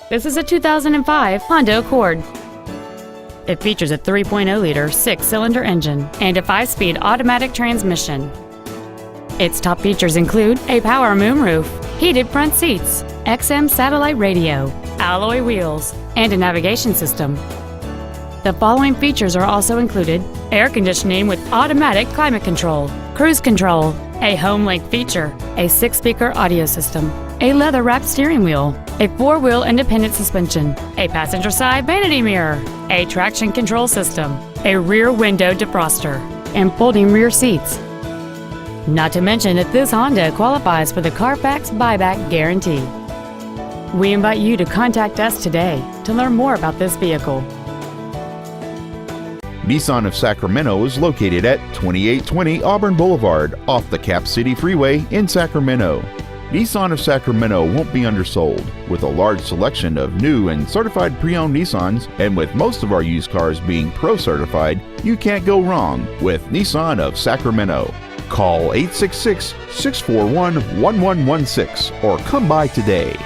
This is a 2005 Honda Accord. It features a 3.0-liter six-cylinder engine and a 5-speed automatic transmission. Its top features include a power moonroof, heated front seats, XM satellite radio, alloy wheels, and a navigation system. The following features are also included: air conditioning with automatic climate control, cruise control, a home link feature, a 6-speaker audio system, a leather-wrapped steering wheel, a 4-wheel independent suspension, a passenger side vanity mirror, a traction control system, a rear window defroster, and folding rear seats. Not to mention that this Honda qualifies for the Carfax buyback guarantee. We invite you to contact us today to learn more about this vehicle. Nissan of Sacramento is located at 2820 Auburn Boulevard off the Cap City Freeway in Sacramento. Nissan of Sacramento won't be undersold. With a large selection of new and certified pre-owned Nissans, and with most of our used cars being pro-certified, you can't go wrong with Nissan of Sacramento. Call 866-641-1116 or come by today.